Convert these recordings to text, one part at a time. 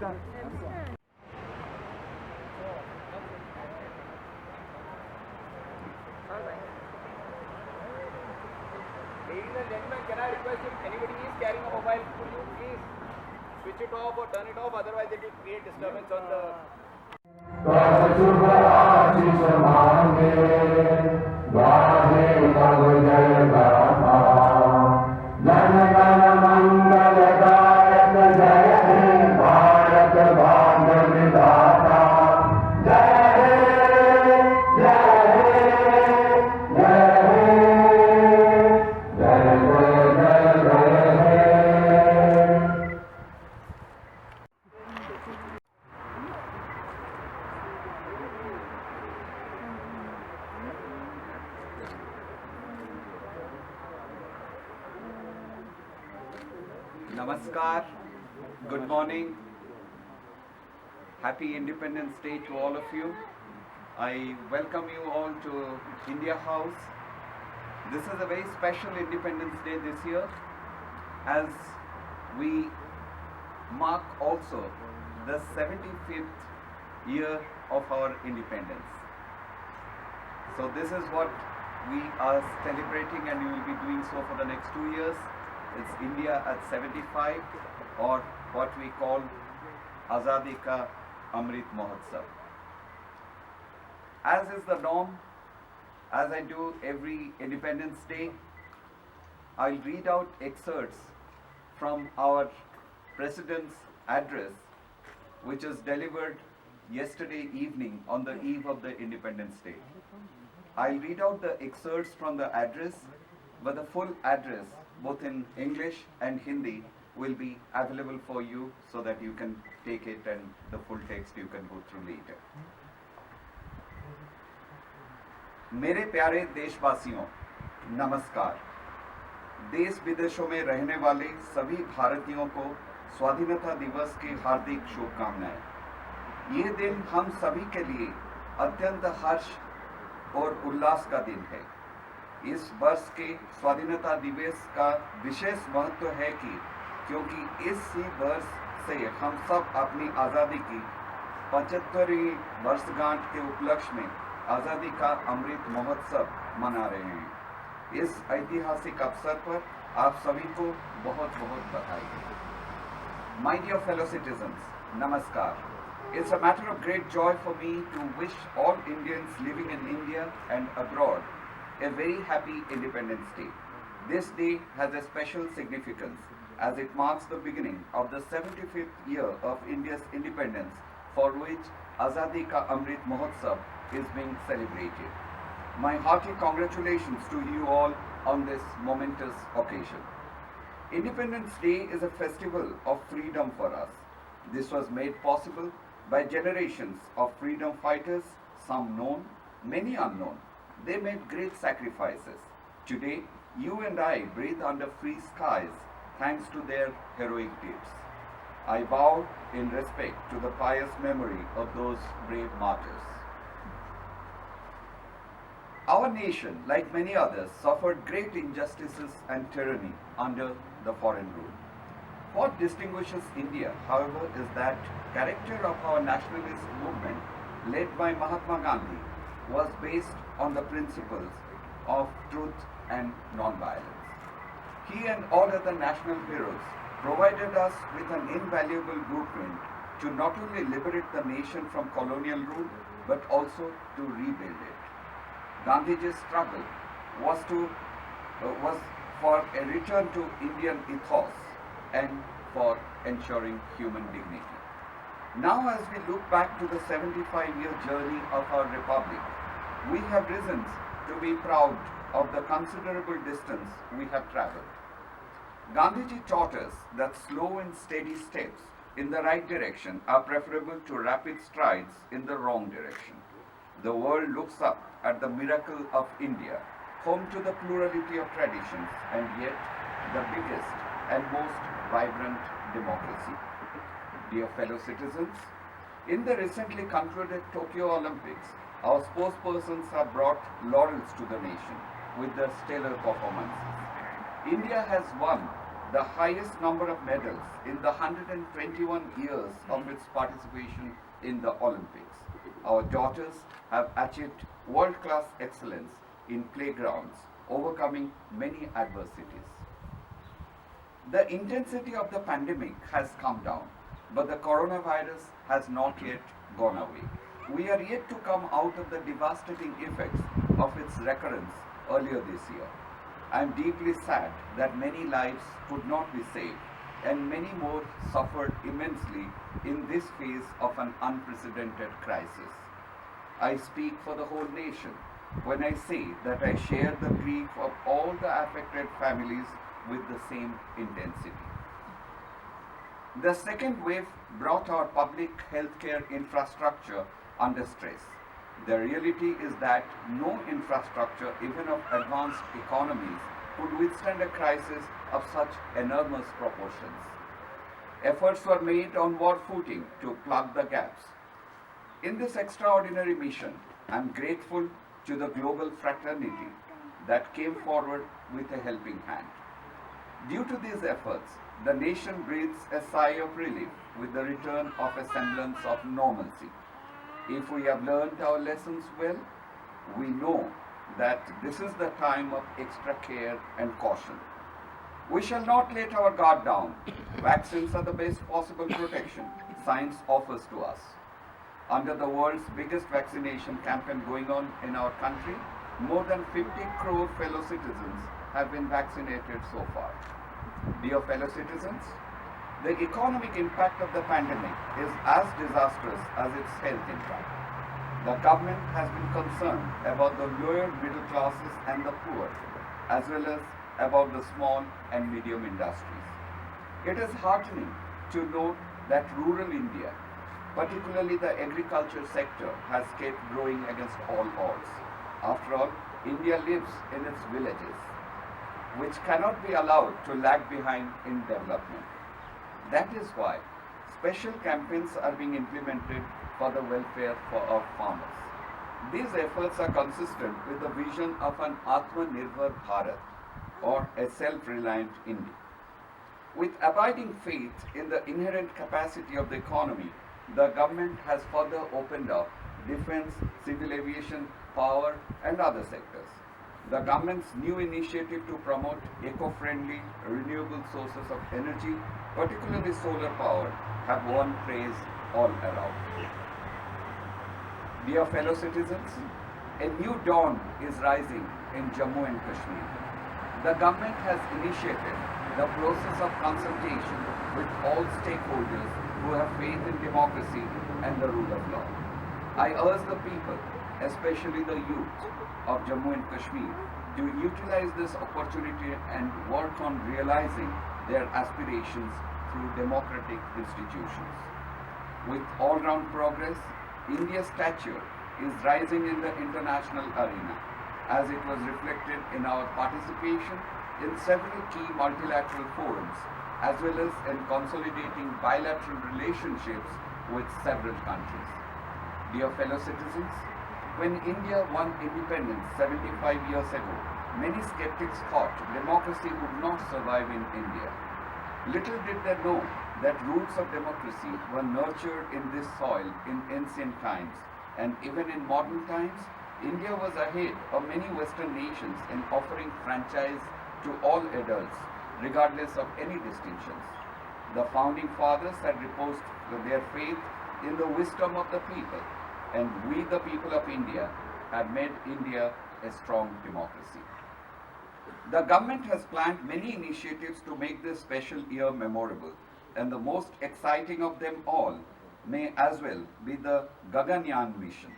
Ladies and gentlemen, can I request if anybody is carrying a mobile, could you please switch it off or turn it off, otherwise it will create disturbance on the... Namaskar, good morning, happy Independence Day to all of you. I welcome you all to India House. This is a very special Independence Day this year, as we mark also the 75th year of our independence. So this is what we are celebrating, and we will be doing so for the next 2 years. It's India at 75, or what we call Azadi Ka Amrit Mahotsav. As is the norm, as I do every Independence Day, I'll read out excerpts from our President's address, which is delivered yesterday evening on the eve of the Independence Day. I'll read out the excerpts from the address, but the full address, both in English and Hindi, will be available for you so that you can take it, and the full text you can go through later. मेरे प्यारे देशवासियों, नमस्कार। देश विदेशों में रहने वाले सभी भारतीयों को स्वाधीनता दिवस की हार्दिक शुभकामनाएं। ये दिन हम सभी के लिए अत्यंत हर्ष और उल्लास का दिन है। इस वर्ष के स्वाधीनता दिवस का विशेष महत्व है क्योंकि इसी वर्ष से हम सब अपनी आज़ादी की 75वीं वर्षगांठ के उपलक्ष्य में आज़ादी का अमृत महोत्सव मना रहे हैं। इस ऐतिहासिक अवसर पर आप सभी को बहुत बहुत बधाई। My dear fellow citizens, Namaskar. It's a matter of great joy for me to wish all Indians living in India and abroad a very happy Independence Day. This day has a special significance as it marks the beginning of the 75th year of India's independence, for which Azadi Ka Amrit Mahotsav is being celebrated. My hearty congratulations to you all on this momentous occasion. Independence Day is a festival of freedom for us. This was made possible by generations of freedom fighters, some known, many unknown. They made great sacrifices. Today, you and I breathe under free skies thanks to their heroic deeds. I bow in respect to the pious memory of those brave martyrs. Our nation, like many others, suffered great injustices and tyranny under the foreign rule. What distinguishes India, however, is that character of our nationalist movement led by Mahatma Gandhi was based on the principles of truth and non-violence. He and all other national heroes provided us with an invaluable blueprint to not only liberate the nation from colonial rule, but also to rebuild it. Gandhiji's struggle was for a return to Indian ethos and for ensuring human dignity. Now, as we look back to the 75-year journey of our republic, we have reasons to be proud of the considerable distance we have traveled. Gandhiji taught us that slow and steady steps in the right direction are preferable to rapid strides in the wrong direction. The world looks up at the miracle of India, home to the plurality of traditions and yet the biggest and most vibrant democracy. Dear fellow citizens, in the recently concluded Tokyo Olympics, our sportspersons have brought laurels to the nation with their stellar performances. India has won the highest number of medals in the 121 years of its participation in the Olympics. Our daughters have achieved world-class excellence in playgrounds, overcoming many adversities. The intensity of the pandemic has come down, but the coronavirus has not yet gone away. We are yet to come out of the devastating effects of its recurrence earlier this year. I am deeply sad that many lives could not be saved and many more suffered immensely in this phase of an unprecedented crisis. I speak for the whole nation when I say that I share the grief of all the affected families with the same intensity. The second wave brought our public healthcare infrastructure under stress. The reality is that no infrastructure, even of advanced economies, could withstand a crisis of such enormous proportions. Efforts were made on war footing to plug the gaps. In this extraordinary mission, I am grateful to the global fraternity that came forward with a helping hand. Due to these efforts, the nation breathes a sigh of relief with the return of a semblance of normalcy. If we have learned our lessons well, we know that this is the time of extra care and caution. We shall not let our guard down. Vaccines are the best possible protection science offers to us. Under the world's biggest vaccination campaign going on in our country, more than 50 crore fellow citizens have been vaccinated so far. Dear fellow citizens, the economic impact of the pandemic is as disastrous as its health impact. The government has been concerned about the lower middle classes and the poor, as well as about the small and medium industries. It is heartening to note that rural India, particularly the agriculture sector, has kept growing against all odds. After all, India lives in its villages, which cannot be allowed to lag behind in development. That is why special campaigns are being implemented for the welfare of farmers. These efforts are consistent with the vision of an Atmanirbhar Bharat, or a self-reliant India. With abiding faith in the inherent capacity of the economy, the government has further opened up defense, civil aviation, power, and other sectors. The government's new initiative to promote eco-friendly, renewable sources of energy, particularly solar power, have won praise all around. Dear fellow citizens, a new dawn is rising in Jammu and Kashmir. The government has initiated the process of consultation with all stakeholders who have faith in democracy and the rule of law. I urge the people, especially the youth of Jammu and Kashmir, to utilize this opportunity and work on realizing their aspirations through democratic institutions. With all-round progress, India's stature is rising in the international arena, as it was reflected in our participation in several key multilateral forums, as well as in consolidating bilateral relationships with several countries. Dear fellow citizens, when India won independence 75 years ago, many skeptics thought democracy would not survive in India. Little did they know that roots of democracy were nurtured in this soil in ancient times, and even in modern times, India was ahead of many Western nations in offering franchise to all adults, regardless of any distinctions. The founding fathers had reposed their faith in the wisdom of the people, and we, the people of India, have made India a strong democracy. The government has planned many initiatives to make this special year memorable, and the most exciting of them all may as well be the Gaganyaan mission.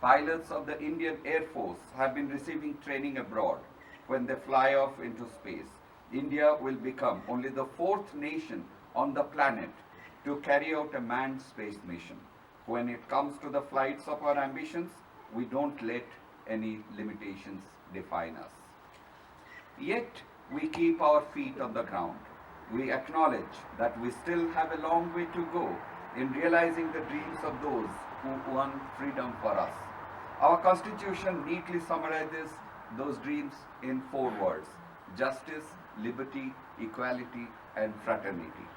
Pilots of the Indian Air Force have been receiving training abroad. When they fly off into space, India will become only the fourth nation on the planet to carry out a manned space mission. When it comes to the flights of our ambitions, we don't let any limitations define us. Yet, we keep our feet on the ground. We acknowledge that we still have a long way to go in realizing the dreams of those who won freedom for us. Our Constitution neatly summarizes those dreams in 4 words: justice, liberty, equality, and fraternity.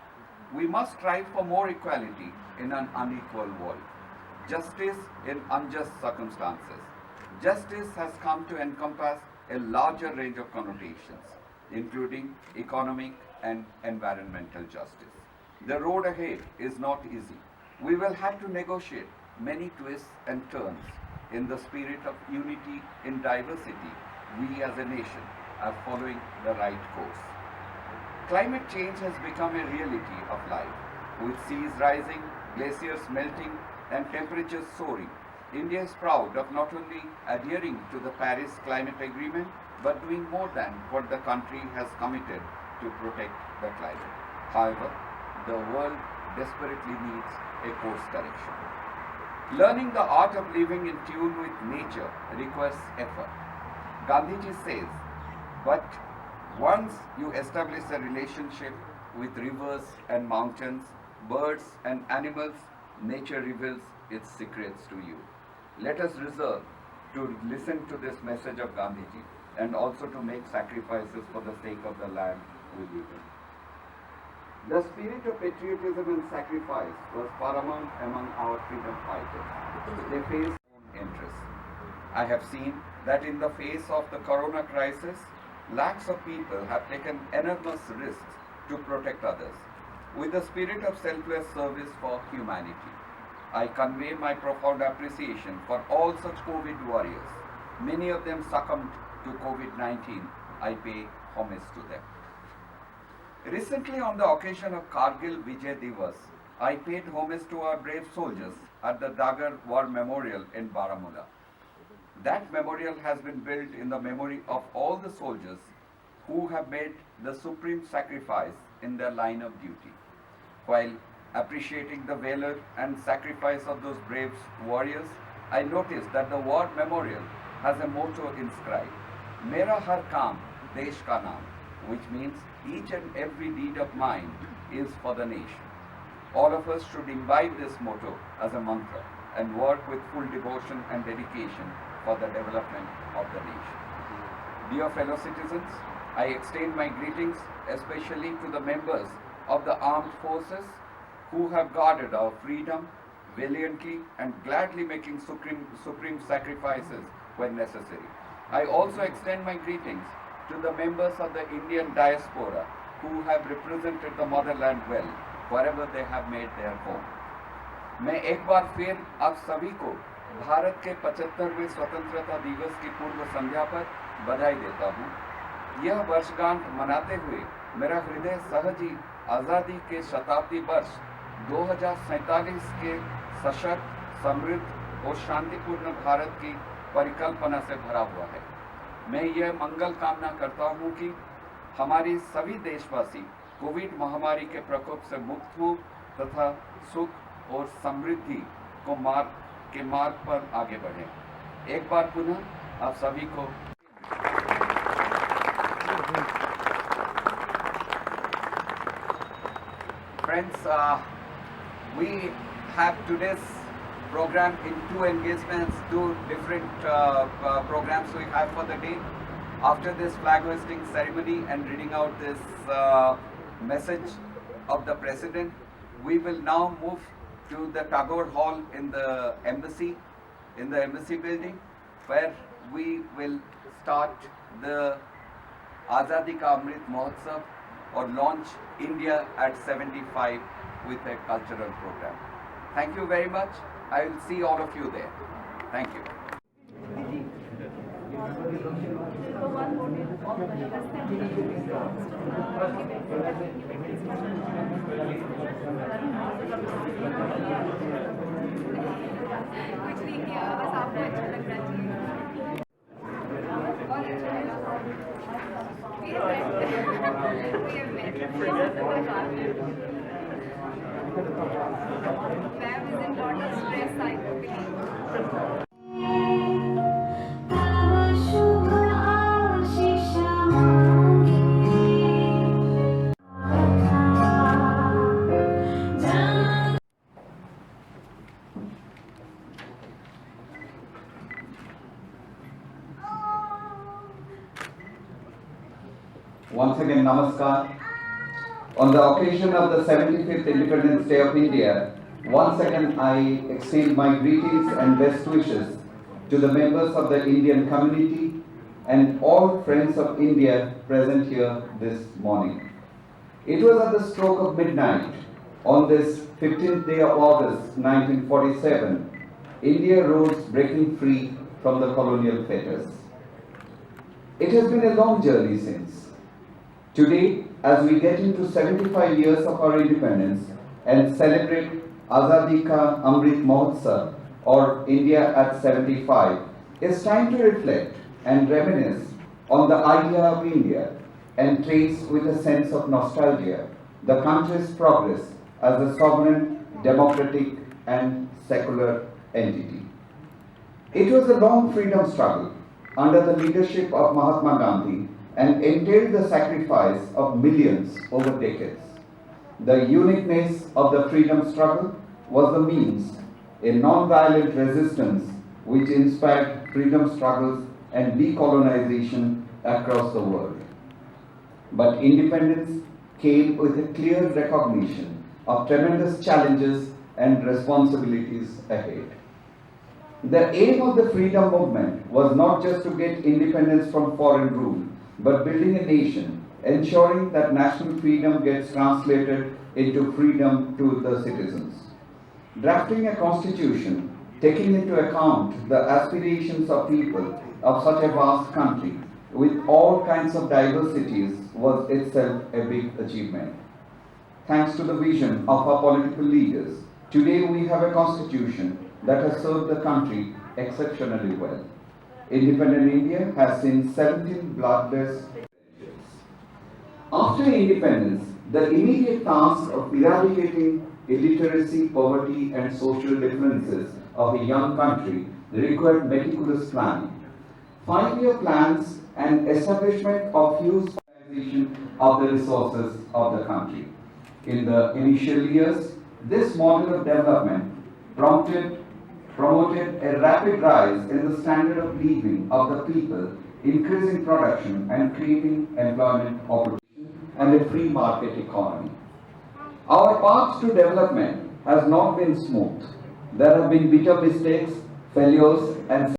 We must strive for more equality in an unequal world. Justice in unjust circumstances. Justice has come to encompass a larger range of connotations, including economic and environmental justice. The road ahead is not easy. We will have to negotiate many twists and turns. In the spirit of unity in diversity, we as a nation are following the right course. Climate change has become a reality of life. With seas rising, glaciers melting, and temperatures soaring, India is proud of not only adhering to the Paris Climate Agreement, but doing more than what the country has committed to protect the climate. However, the world desperately needs a course correction. Learning the art of living in tune with nature requires effort. Gandhiji says, but once you establish a relationship with rivers and mountains, birds and animals, nature reveals its secrets to you. Let us resolve to listen to this message of Gandhiji and also to make sacrifices for the sake of the land we live in. The spirit of patriotism and sacrifice was paramount among our freedom fighters. They faced their own interests. I have seen that in the face of the corona crisis, lakhs of people have taken enormous risks to protect others with the spirit of selfless service for humanity. I convey my profound appreciation for all such COVID warriors. Many of them succumbed to COVID-19. I pay homage to them. Recently, on the occasion of Kargil Vijay Divas, I paid homage to our brave soldiers at the Dagar War Memorial in Baramulla. That memorial has been built in the memory of all the soldiers who have made the supreme sacrifice in their line of duty. While appreciating the valor and sacrifice of those brave warriors, I noticed that the war memorial has a motto inscribed, Mera har kaam desh ka naam, which means each and every deed of mine is for the nation. All of us should imbibe this motto as a mantra and work with full devotion and dedication for the development of the nation. Dear fellow citizens, I extend my greetings especially to the members of the armed forces who have guarded our freedom valiantly and gladly making supreme sacrifices when necessary. I also extend my greetings to the members of the Indian diaspora who have represented the motherland well wherever they have made their home. मैं एक बार फिर आप सभी को भारत के 75वें स्वतंत्रता दिवस की पूर्व संध्या पर बधाई देता हूँ। यह वर्षगांठ मनाते हुए मेरा हृदय सहज ही आज़ादी के शताब्दी वर्ष 2047 के सशक्त, समृद्ध और शांतिपूर्ण भारत की परिकल्पना से भरा हुआ है। मैं यह मंगल कामना करता हूँ कि हमारी सभी देशवासी कोविड महामारी के प्रकोप से मुक्त हों तथा सुख और समृद्धि को मार्ग पर आगे बढ़ें। एक बार पुनः आप सभी को Friends, we have today's program in two engagements, two different programs we have for the day. After this flag hoisting ceremony and reading out this message of the President, we will now move to the Tagore Hall in the embassy building, where we will start the Azadi Ka Amrit Mahotsav or launch India at 75 with a cultural program. Thank you very much. I will see all of you there. Thank you. कुछ नहीं किया बस आपको अच्छा लगना चाहिए बहुत अच्छा लगा ma'am is in lot of stress I believe once again namaskar. On the occasion of the 75th Independence Day of India, once again I extend my greetings and best wishes to the members of the Indian community and all friends of India present here this morning. It was at the stroke of midnight on this 15th day of August 1947, India rose breaking free from the colonial fetters. It has been a long journey since. Today, as we get into 75 years of our independence and celebrate Azadi Ka Amrit Mahotsav, or India at 75, it's time to reflect and reminisce on the idea of India and trace with a sense of nostalgia the country's progress as a sovereign, democratic and secular entity. It was a long freedom struggle under the leadership of Mahatma Gandhi and entailed the sacrifice of millions over decades. The uniqueness of the freedom struggle was the means, a non-violent resistance which inspired freedom struggles and decolonization across the world. But independence came with a clear recognition of tremendous challenges and responsibilities ahead. The aim of the freedom movement was not just to get independence from foreign rule, but building a nation, ensuring that national freedom gets translated into freedom to the citizens. Drafting a constitution, taking into account the aspirations of people of such a vast country with all kinds of diversities was itself a big achievement. Thanks to the vision of our political leaders, today we have a constitution that has served the country exceptionally well. Independent India has seen 17 bloodless revolutions. After independence, the immediate task of eradicating illiteracy, poverty and social differences of a young country required meticulous planning. 5-year plans and establishment of huge utilization of the resources of the country. In the initial years, this model of development promoted a rapid rise in the standard of living of the people, increasing production and creating employment opportunities and a free market economy. Our path to development has not been smooth. There have been bitter mistakes, failures and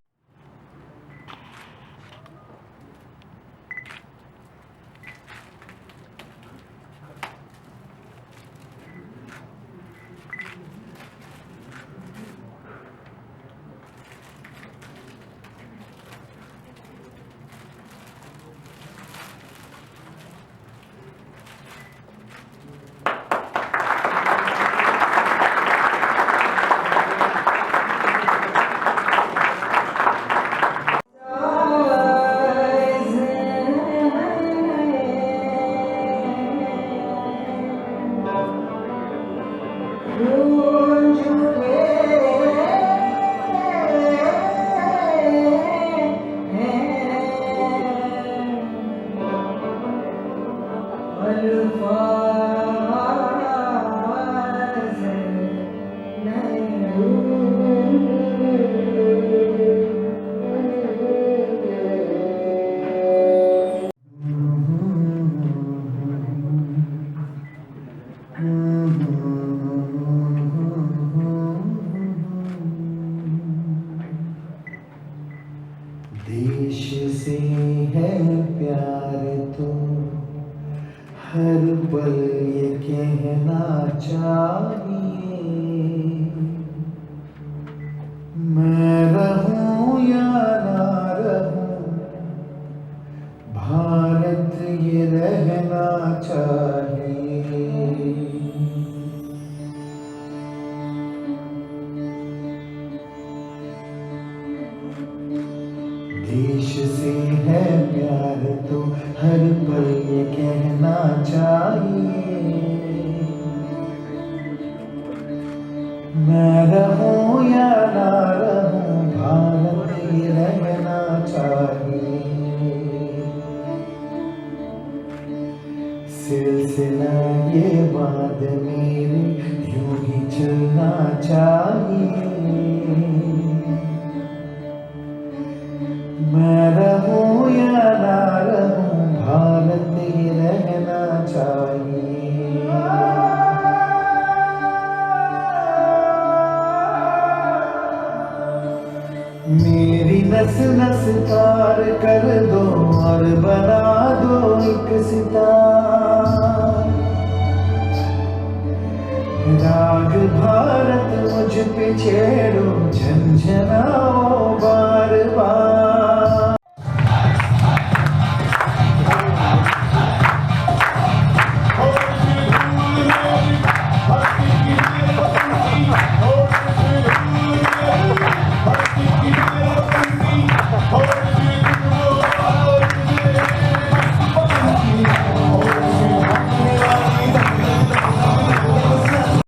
देश से है प्यार तो हर पल ये कहना चाहिए, मैं रहूं या ना रहूं, भारत ये रहना चाहिए। देश से है प्यार तो हर पल ये कहना चाहिए, मैं रहूं या ना रहूं, भारत ये रहना चाहिए। सिलसिला ये बात मेरी यूं ही चलना चाहिए, मैं रहूं या ना रहूं, भारत ये मेरी नस नस तार कर दो और बना दो एक सितार। राग भारत मुझ पे छेड़ो, झंझनाओ